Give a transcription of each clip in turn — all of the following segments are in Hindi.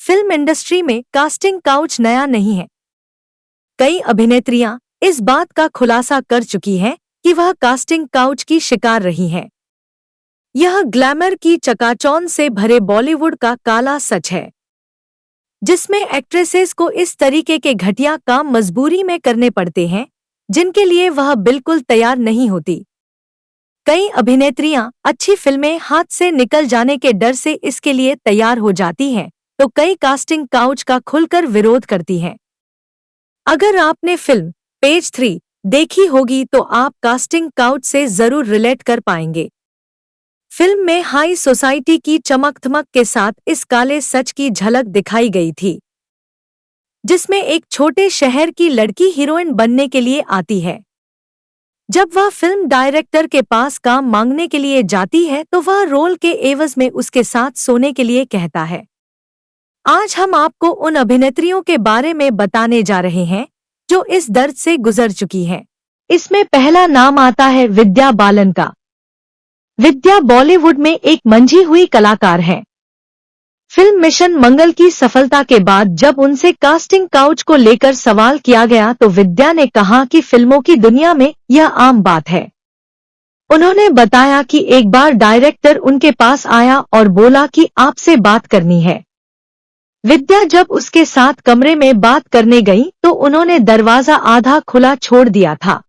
फिल्म इंडस्ट्री में कास्टिंग काउच नया नहीं है। कई अभिनेत्रियां इस बात का खुलासा कर चुकी हैं कि वह कास्टिंग काउच की शिकार रही हैं। यह ग्लैमर की चकाचौंध से भरे बॉलीवुड का काला सच है, जिसमें एक्ट्रेसेस को इस तरीके के घटिया काम मजबूरी में करने पड़ते हैं जिनके लिए वह बिल्कुल तैयार नहीं होती। कई अभिनेत्रियां अच्छी फिल्में हाथ से निकल जाने के डर से इसके लिए तैयार हो जाती हैं, तो कई कास्टिंग काउच का खुलकर विरोध करती हैं। अगर आपने फिल्म पेज 3 देखी होगी तो आप कास्टिंग काउच से जरूर रिलेट कर पाएंगे। फिल्म में हाई सोसाइटी की चमक-धमक के साथ इस काले सच की झलक दिखाई गई थी, जिसमें एक छोटे शहर की लड़की हीरोइन बनने के लिए आती है। जब वह फिल्म डायरेक्टर के पास काम मांगने के लिए जाती है तो वह रोल के एवज में उसके साथ सोने के लिए कहता है। आज हम आपको उन अभिनेत्रियों के बारे में बताने जा रहे हैं जो इस दर्द से गुजर चुकी हैं। इसमें पहला नाम आता है विद्या बालन का। विद्या बॉलीवुड में एक मंझी हुई कलाकार हैं। फिल्म मिशन मंगल की सफलता के बाद जब उनसे कास्टिंग काउच को लेकर सवाल किया गया तो विद्या ने कहा कि फिल्मों की दुनिया में यह आम बात है। उन्होंने बताया कि एक बार डायरेक्टर उनके पास आया और बोला कि आपसे बात करनी है। विद्या जब उसके साथ कमरे में बात करने गई तो उन्होंने दरवाजा आधा खुला छोड़ दिया था।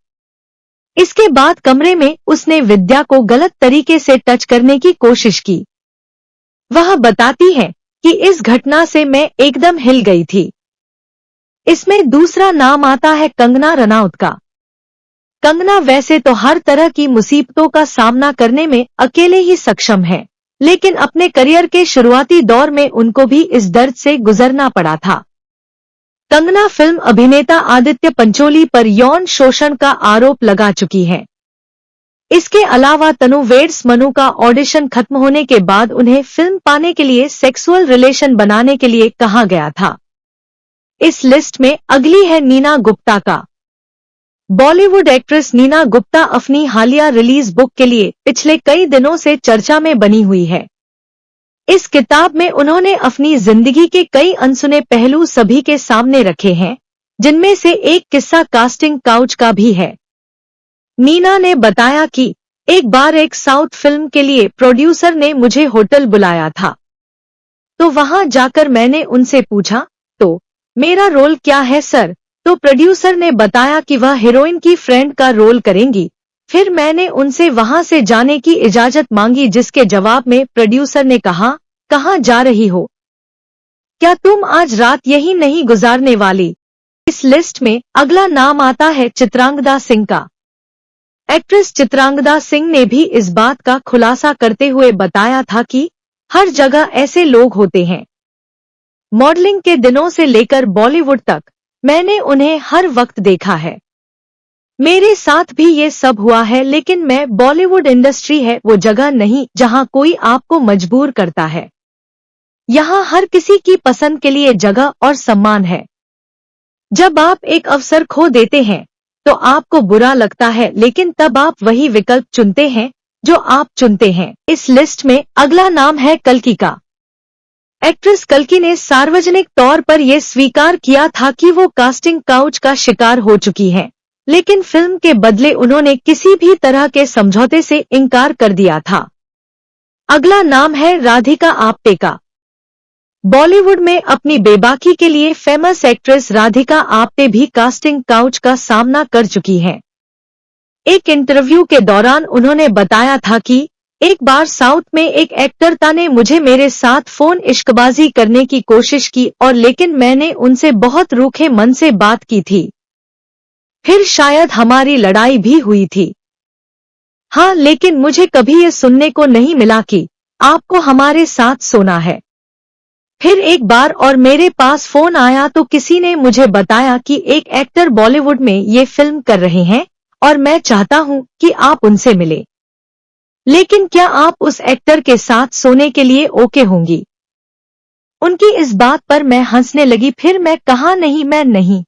इसके बाद कमरे में उसने विद्या को गलत तरीके से टच करने की कोशिश की। वह बताती है कि इस घटना से मैं एकदम हिल गई थी। इसमें दूसरा नाम आता है कंगना रनौत का। कंगना वैसे तो हर तरह की मुसीबतों का सामना करने में अकेले ही सक्षम है, लेकिन अपने करियर के शुरुआती दौर में उनको भी इस दर्द से गुजरना पड़ा था। कंगना फिल्म अभिनेता आदित्य पंचोली पर यौन शोषण का आरोप लगा चुकी हैं। इसके अलावा तनु वेड्स मनु का ऑडिशन खत्म होने के बाद उन्हें फिल्म पाने के लिए सेक्सुअल रिलेशन बनाने के लिए कहा गया था। इस लिस्ट में अगली है नीना गुप्ता का। बॉलीवुड एक्ट्रेस नीना गुप्ता अपनी हालिया रिलीज बुक के लिए पिछले कई दिनों से चर्चा में बनी हुई है। इस किताब में उन्होंने अपनी जिंदगी के कई अनसुने पहलू सभी के सामने रखे हैं, जिनमें से एक किस्सा कास्टिंग काउच का भी है। नीना ने बताया कि एक बार एक साउथ फिल्म के लिए प्रोड्यूसर ने मुझे होटल बुलाया था, तो वहां जाकर मैंने उनसे पूछा, तो मेरा रोल क्या है सर? तो प्रोड्यूसर ने बताया कि वह हीरोइन की फ्रेंड का रोल करेंगी। फिर मैंने उनसे वहां से जाने की इजाजत मांगी, जिसके जवाब में प्रोड्यूसर ने कहा, कहां जा रही हो? क्या तुम आज रात यही नहीं गुजारने वाली? इस लिस्ट में अगला नाम आता है चित्रांगदा सिंह का। एक्ट्रेस चित्रांगदा सिंह ने भी इस बात का खुलासा करते हुए बताया था कि हर जगह ऐसे लोग होते हैं। मॉडलिंग के दिनों से लेकर बॉलीवुड तक मैंने उन्हें हर वक्त देखा है। मेरे साथ भी ये सब हुआ है, लेकिन मैं बॉलीवुड इंडस्ट्री है वो जगह नहीं जहां कोई आपको मजबूर करता है। यहाँ हर किसी की पसंद के लिए जगह और सम्मान है। जब आप एक अवसर खो देते हैं तो आपको बुरा लगता है, लेकिन तब आप वही विकल्प चुनते हैं जो आप चुनते हैं। इस लिस्ट में अगला नाम है कल्कि का। एक्ट्रेस कल्कि ने सार्वजनिक तौर पर यह स्वीकार किया था कि वो कास्टिंग काउच का शिकार हो चुकी हैं, लेकिन फिल्म के बदले उन्होंने किसी भी तरह के समझौते से इनकार कर दिया था। अगला नाम है राधिका आप्टे का। बॉलीवुड में अपनी बेबाकी के लिए फेमस एक्ट्रेस राधिका आप्टे भी कास्टिंग काउच का सामना कर चुकी हैं। एक इंटरव्यू के दौरान उन्होंने बताया था कि एक बार साउथ में एक एक्टर ने मुझे मेरे साथ फोन इश्कबाजी करने की कोशिश की और लेकिन मैंने उनसे बहुत रूखे मन से बात की थी। फिर शायद हमारी लड़ाई भी हुई थी। हाँ, लेकिन मुझे कभी ये सुनने को नहीं मिला कि आपको हमारे साथ सोना है। फिर एक बार और मेरे पास फोन आया तो किसी ने मुझे बताया कि एक एक्टर बॉलीवुड में ये फिल्म कर रहे हैं और मैं चाहता हूँ कि आप उनसे मिले, लेकिन क्या आप उस एक्टर के साथ सोने के लिए ओके होंगी? उनकी इस बात पर मैं हंसने लगी। फिर मैं कहा, नहीं, मैं नहीं,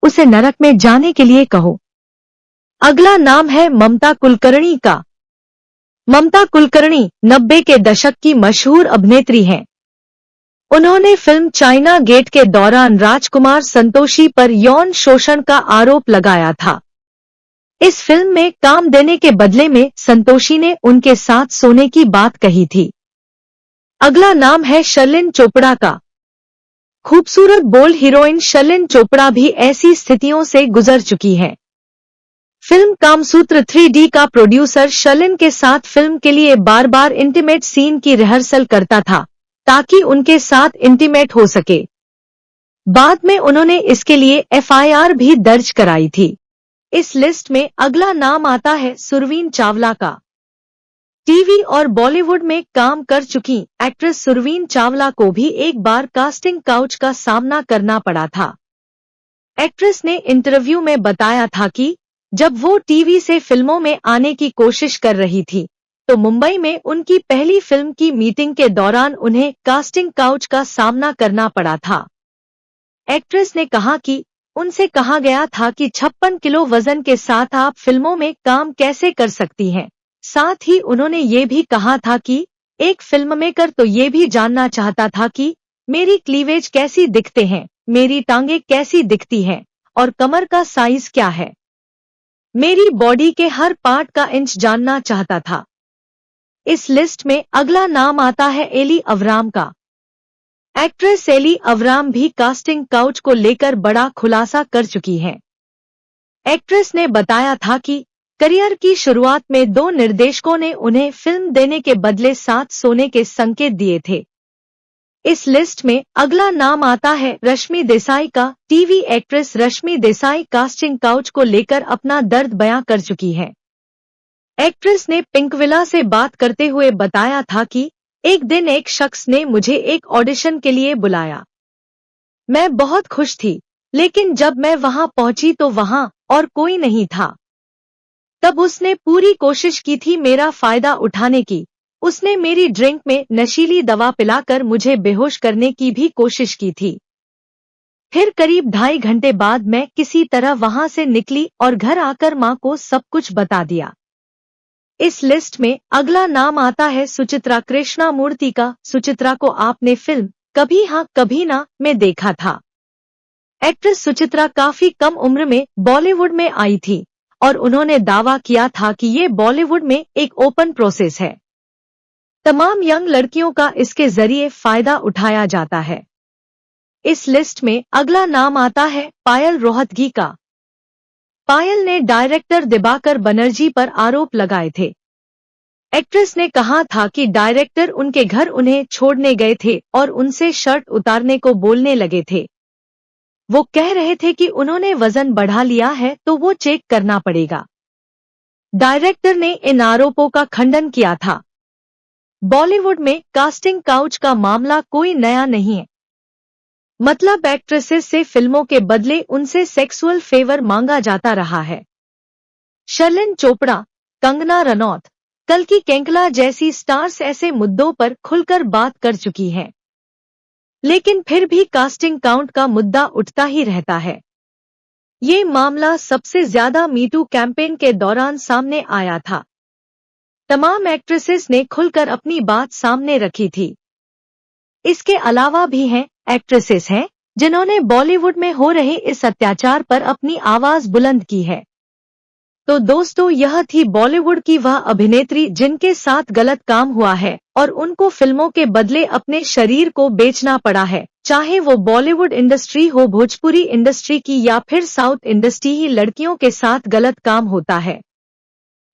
उसे नरक में जाने के लिए कहो। अगला नाम है ममता कुलकर्णी का। ममता कुलकर्णी 90 के दशक की मशहूर अभिनेत्री हैं। उन्होंने फिल्म चाइना गेट के दौरान राजकुमार संतोषी पर यौन शोषण का आरोप लगाया था। इस फिल्म में काम देने के बदले में संतोषी ने उनके साथ सोने की बात कही थी। अगला नाम है शर्लिन चोपड़ा का। खूबसूरत बोल्ड हीरोइन शर्लिन चोपड़ा भी ऐसी स्थितियों से गुजर चुकी है। फिल्म कामसूत्र 3D का प्रोड्यूसर शर्लिन के साथ फिल्म के लिए बार बार इंटीमेट सीन की रिहर्सल करता था ताकि उनके साथ इंटीमेट हो सके। बाद में उन्होंने इसके लिए FIR भी दर्ज कराई थी। इस लिस्ट में अगला नाम आता है सुरवीन चावला का। टीवी और बॉलीवुड में काम कर चुकी एक्ट्रेस सुरवीन चावला को भी एक बार कास्टिंग काउच का सामना करना पड़ा था। एक्ट्रेस ने इंटरव्यू में बताया था कि जब वो टीवी से फिल्मों में आने की कोशिश कर रही थी तो मुंबई में उनकी पहली फिल्म की मीटिंग के दौरान उन्हें कास्टिंग काउच का सामना करना पड़ा था। एक्ट्रेस ने कहा कि उनसे कहा गया था कि 56 किलो वजन के साथ आप फिल्मों में काम कैसे कर सकती हैं। साथ ही उन्होंने ये भी कहा था कि एक फिल्म मेकर तो ये भी जानना चाहता था कि मेरी क्लीवेज कैसी दिखते हैं, मेरी टांगे कैसी दिखती हैं और कमर का साइज क्या है। मेरी बॉडी के हर पार्ट का इंच जानना चाहता था। इस लिस्ट में अगला नाम आता है एली अवराम का। एक्ट्रेस एली अवराम भी कास्टिंग काउच को लेकर बड़ा खुलासा कर चुकी हैं। एक्ट्रेस ने बताया था कि करियर की शुरुआत में 2 निर्देशकों ने उन्हें फिल्म देने के बदले साथ सोने के संकेत दिए थे। इस लिस्ट में अगला नाम आता है रश्मि देसाई का। TV actress Rashmi Desai casting couch को लेकर अपना दर्द बयां कर चुकी हैं। एक्ट्रेस ने पिंकविला से बात करते हुए बताया था कि एक दिन एक शख्स ने मुझे एक ऑडिशन के लिए बुलाया। मैं बहुत खुश थी, लेकिन जब मैं वहां पहुंची तो वहां और कोई नहीं था। तब उसने पूरी कोशिश की थी मेरा फायदा उठाने की। उसने मेरी ड्रिंक में नशीली दवा पिलाकर मुझे बेहोश करने की भी कोशिश की थी। फिर करीब 2.5 घंटे बाद मैं किसी तरह वहां से निकली और घर आकर मां को सब कुछ बता दिया। इस लिस्ट में अगला नाम आता है सुचित्रा कृष्णामूर्ति का। सुचित्रा को आपने फिल्म कभी हाँ कभी ना में देखा था। एक्ट्रेस सुचित्रा काफी कम उम्र में बॉलीवुड में आई थी और उन्होंने दावा किया था कि ये बॉलीवुड में एक ओपन प्रोसेस है। तमाम यंग लड़कियों का इसके जरिए फायदा उठाया जाता है। इस लिस्ट में अगला नाम आता है पायल रोहतगी का। पायल ने डायरेक्टर दिबाकर बनर्जी पर आरोप लगाए थे। एक्ट्रेस ने कहा था कि डायरेक्टर उनके घर उन्हें छोड़ने गए थे और उनसे शर्ट उतारने को बोलने लगे थे। वो कह रहे थे कि उन्होंने वजन बढ़ा लिया है तो वो चेक करना पड़ेगा। डायरेक्टर ने इन आरोपों का खंडन किया था। बॉलीवुड में कास्टिंग काउच का मामला कोई नया नहीं है। मतलब एक्ट्रेसेस से फिल्मों के बदले उनसे सेक्सुअल फेवर मांगा जाता रहा है। शर्लिन चोपड़ा, कंगना रनौत, कल्कि केंकला जैसी स्टार्स ऐसे मुद्दों पर खुलकर बात कर चुकी हैं। लेकिन फिर भी कास्टिंग काउंट का मुद्दा उठता ही रहता है। ये मामला सबसे ज्यादा मीटू कैंपेन के दौरान सामने आया था। तमाम एक्ट्रेसेस ने खुलकर अपनी बात सामने रखी थी। इसके अलावा भी एक्ट्रेसेस हैं जिन्होंने बॉलीवुड में हो रहे इस अत्याचार पर अपनी आवाज बुलंद की है। तो दोस्तों, यह थी बॉलीवुड की वह अभिनेत्री जिनके साथ गलत काम हुआ है और उनको फिल्मों के बदले अपने शरीर को बेचना पड़ा है। चाहे वो बॉलीवुड इंडस्ट्री हो, भोजपुरी इंडस्ट्री की या फिर साउथ इंडस्ट्री ही, लड़कियों के साथ गलत काम होता है।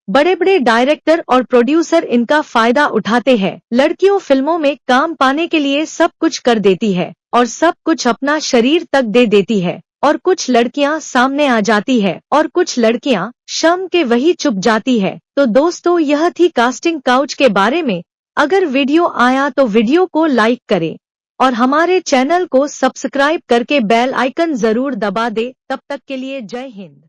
बड़े बड़े डायरेक्टर और प्रोड्यूसर इनका फायदा उठाते हैं। लड़कियों फिल्मों में काम पाने के लिए सब कुछ कर देती है और सब कुछ अपना शरीर तक दे देती है, और कुछ लड़कियां सामने आ जाती है और कुछ लड़कियां शर्म के वही चुप जाती है। तो दोस्तों, यह थी कास्टिंग काउच के बारे में। अगर वीडियो आया तो वीडियो को लाइक करें और हमारे चैनल को सब्सक्राइब करके बेल आइकन जरूर दबा दे। तब तक के लिए जय हिंद।